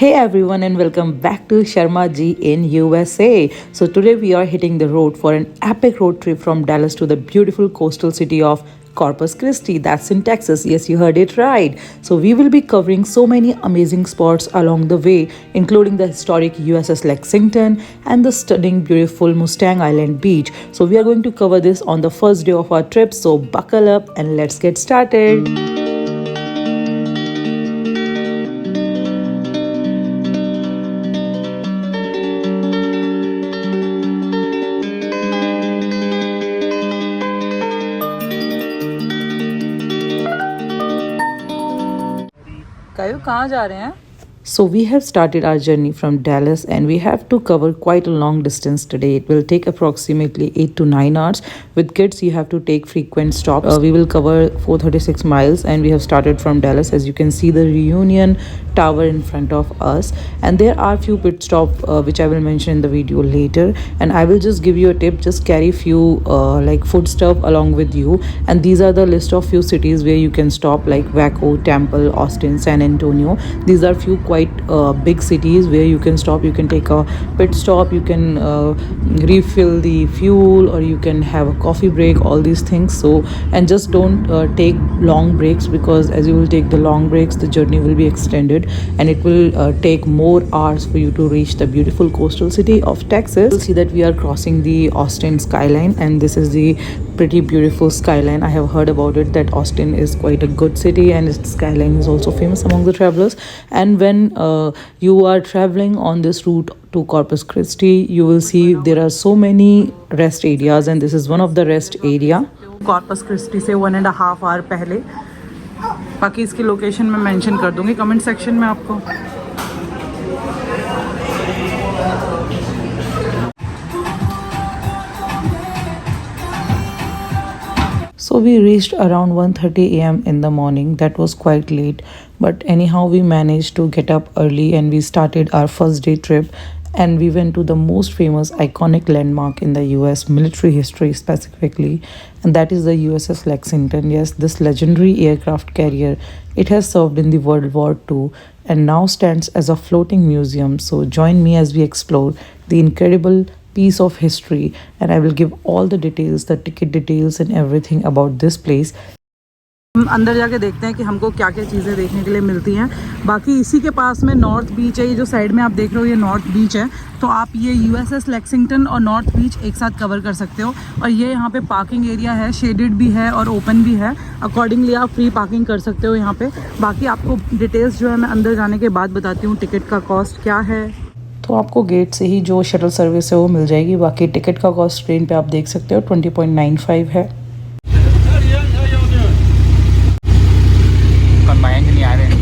Hey everyone and welcome back to Sharma Ji in USA. So today we are hitting the road for an epic road trip from Dallas to the beautiful coastal city of Corpus Christi. That's in Texas. Yes, you heard it right. So we will be covering so many amazing spots along the way, including the historic USS Lexington and the stunning beautiful Mustang Island beach. So we are going to cover this on the first day of our trip. So buckle up and let's get started. कायो कहाँ जा रहे हैं? So we have started our journey from Dallas and we have to cover quite a long distance today. It will take approximately 8 to 9 hours. With kids, you have to take frequent stops. We will cover 436 miles and we have started from Dallas. As you can see the Reunion Tower in front of us. And there are few pit stops which I will mention in the video later. And I will just give you a tip. Just carry few like food stuff along with you. And these are the list of few cities where you can stop like Waco, Temple, Austin, San Antonio. These are few quite big cities where you can stop. You can take a pit stop, you can refill the fuel, or you can have a coffee break, all these things. So and just don't take long breaks, because as you will take the long breaks the journey will be extended and it will take more hours for you to reach the beautiful coastal city of Texas. You'll see that we are crossing the Austin skyline, and this is the pretty beautiful skyline. I have heard about it that Austin is quite a good city and its skyline is also famous among the travelers. And when you are traveling on this route to Corpus Christi, you will see there are so many rest areas, and this is one of the rest area. Corpus Christi से 1.5 hour पहले, बाकी इसकी location मैं mention कर दूंगी comment section में आपको. So we reached around 1:30 a.m. in the morning. That was quite late, but anyhow we managed to get up early and we started our first day trip, and we went to the most famous iconic landmark in the US military history specifically, and that is the USS Lexington. Yes, this legendary aircraft carrier, it has served in the World War II and now stands as a floating museum. So join me as we explore the incredible piece of history, and I will give all the details, the ticket details and everything about this place. हम अंदर जाके देखते हैं कि हमको क्या क्या चीज़ें देखने के लिए मिलती हैं. बाकी इसी के पास में नॉर्थ बीच है. ये जो साइड में आप देख रहे हो ये नॉर्थ बीच है, तो आप ये USS लेक्सिंगटन और नॉर्थ बीच एक साथ कवर कर सकते हो. और ये यहाँ पे पार्किंग एरिया है, शेडेड भी है और ओपन भी है. अकॉर्डिंगली आप फ्री पार्किंग कर सकते हो यहाँ पे. बाकी आपको डिटेल्स जो है मैं अंदर जाने के बाद बताती हूँ. टिकट का कॉस्ट क्या है, तो आपको गेट से ही जो शटल सर्विस है वो मिल जाएगी. बाकी टिकट का कॉस्ट स्क्रीन पे आप देख सकते हो 20.95 है. नहीं आ रहे हैं.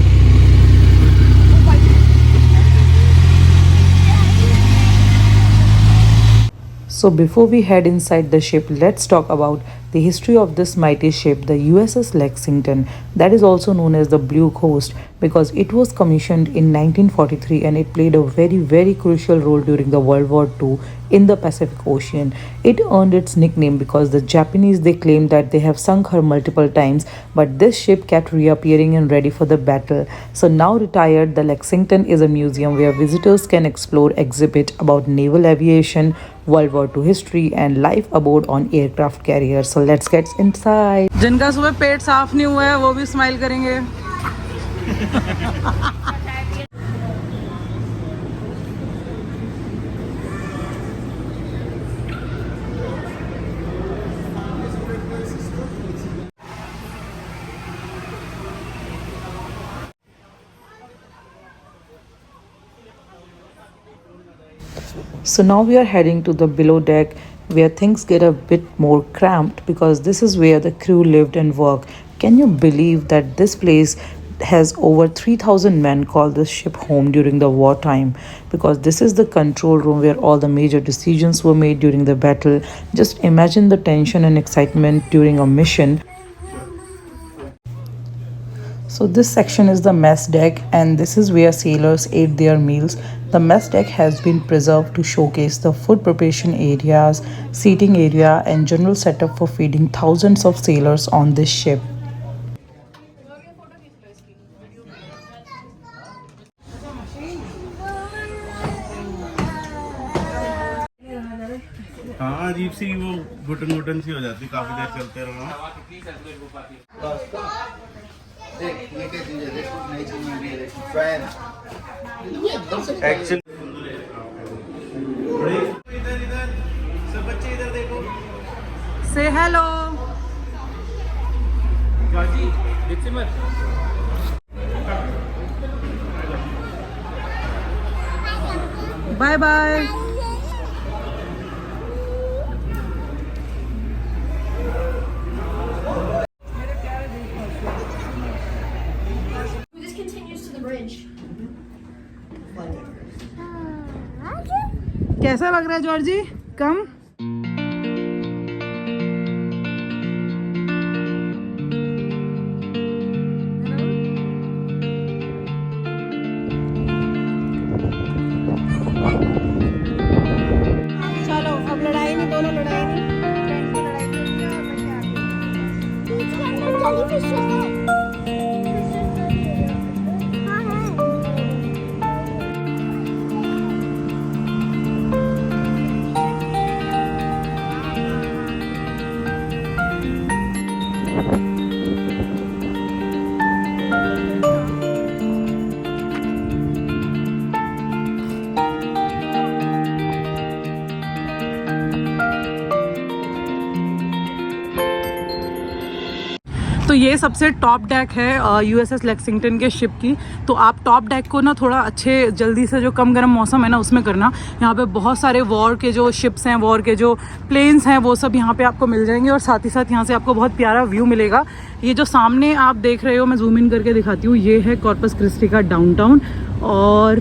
So before we head inside the ship, let's talk about the history of this mighty ship, the USS Lexington, that is also known as the Blue Ghost, because it was commissioned in 1943 and it played a very crucial role during the World War II in the Pacific Ocean. It earned its nickname because the Japanese, they claim that they have sunk her multiple times, but this ship kept reappearing and ready for the battle. So now retired, the Lexington is a museum where visitors can explore exhibit about naval aviation, World War II history and life aboard on aircraft carriers. So let's get inside. जिनका सुबह पेट साफ नहीं हुआ है वो भी smile करेंगे. So now we are heading to the below deck, where things get a bit more cramped, because this is where the crew lived and worked. Can you believe that this place has over 3,000 men call this ship home during the wartime, because this is the control room where all the major decisions were made during the battle. Just imagine the tension and excitement during a mission. So this section is the mess deck, and this is where sailors ate their meals. The mess deck has been preserved to showcase the food preparation areas, seating area and general setup for feeding thousands of sailors on this ship. हाँ अजीब सी वो घुटन घुटन सी हो जाती, काफी देर चलते रहो। एक्चुअली इधर इधर सब बच्चे इधर देखो। से हेलो गाजी देखते मत। Bye bye. This continues to the bridge. कैसा लग रहा है जॉर्जी? कम चलो अब लड़ाई नहीं, दोनों लड़ाई नहीं, फ्रेंड्स की लड़ाई नहीं है और बच्चे आगे। बीच के अंदर जेलीफिश है। हाँ है। तो ये सबसे टॉप डेक है यूएसएस लेक्सिंगटन के शिप की। तो आप टॉप डेक को ना थोड़ा अच्छे जल्दी से, जो कम गर्म मौसम है ना उसमें करना। यहाँ पे बहुत सारे वॉर के जो शिप्स हैं, वॉर के जो प्लेन्स हैं, वो सब यहाँ पे आपको मिल जाएंगे। और साथ ही साथ यहाँ से आपको बहुत प्यारा व्यू मिलेगा। ये जो सामने आप देख रहे हो, मैं जूम इन करके दिखाती हूँ, ये है कॉर्पस क्रिस्टी का डाउनटाउन। और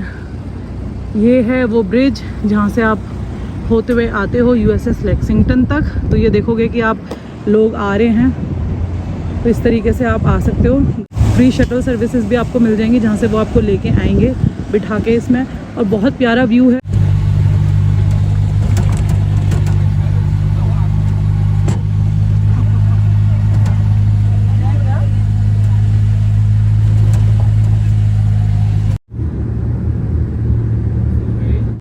ये है वो ब्रिज जहाँ से आप होते हुए आते हो यूएसएस लेक्सिंगटन तक। तो ये देखोगे कि आप लोग आ रहे हैं, तो इस तरीके से आप आ सकते हो। फ्री शटल सर्विसेज भी आपको मिल जाएंगी जहाँ से वो आपको लेके आएंगे बिठा के इसमें। और बहुत प्यारा व्यू है।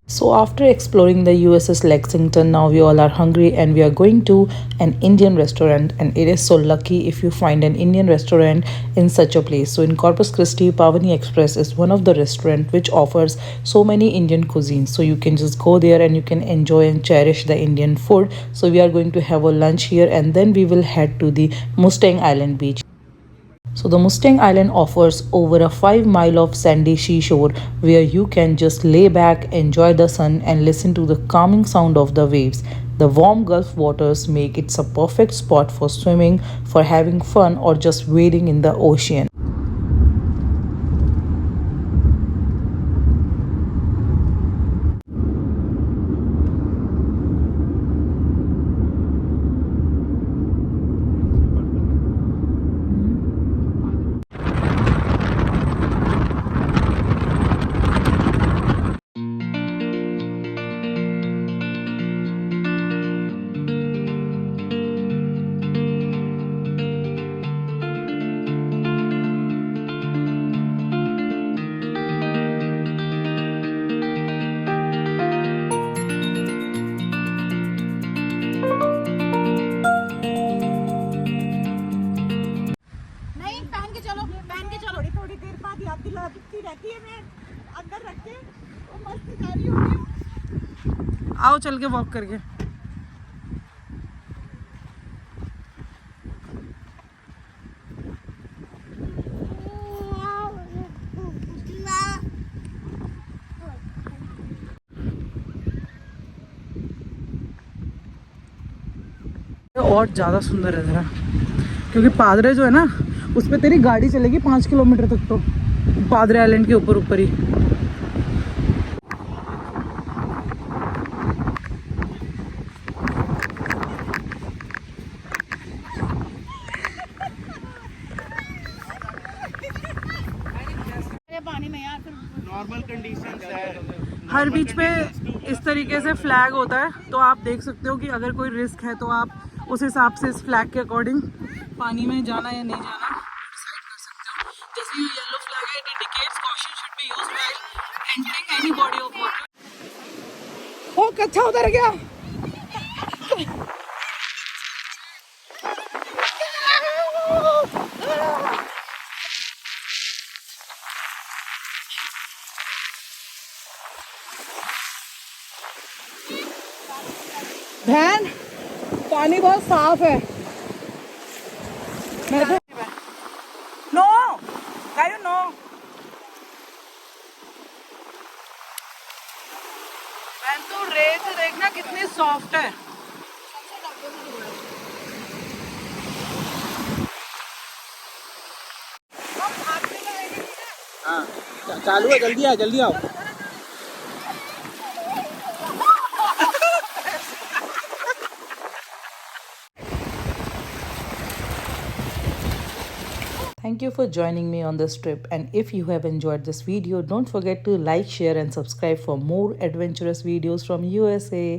So after exploring the USS Lexington, now we all are hungry and we are going to an Indian restaurant, and it is so lucky if you find an Indian restaurant in such a place. So in Corpus Christi, Pavani Express is one of the restaurant which offers so many Indian cuisines. So you can just go there and you can enjoy and cherish the Indian food. So we are going to have a lunch here and then we will head to the Mustang Island beach. So the Mustang Island offers over a 5 mile of sandy seashore where you can just lay back, enjoy the sun and listen to the calming sound of the waves. The warm Gulf waters make it a perfect spot for swimming, for having fun or just wading in the ocean. थोड़ी देर बाद याद दिलाती रहती है, मैं अंदर रख के वो मस्त जा रही हूँ। आओ चल के वॉक करके। और ज़्यादा सुंदर है ज़रा, क्योंकि पादरे जो है ना उस पर तेरी गाड़ी चलेगी 5 किलोमीटर तक, तो पादरे आइलैंड के ऊपर ऊपर ही। पानी में यार नॉर्मल कंडीशंस है। हर बीच पे इस तरीके से फ्लैग होता है, तो आप देख सकते हो कि अगर कोई रिस्क है तो आप उस हिसाब से इस फ्लैग के अकॉर्डिंग पानी में जाना या नहीं जाना डिसाइड कर सकते हो। जैसे ये येलो फ्लैग है, it indicates caution should be used while entering any body of water. ओ कच्चा उतर गया। बहन पानी बहुत साफ है। No Gayu no. बहन तो रेत देखना कितनी सॉफ्ट है। हाँ चालू है, जल्दी आओ जल्दी आओ। Thank you for joining me on this trip, and if you have enjoyed this video, don't forget to like, share and subscribe for more adventurous videos from USA.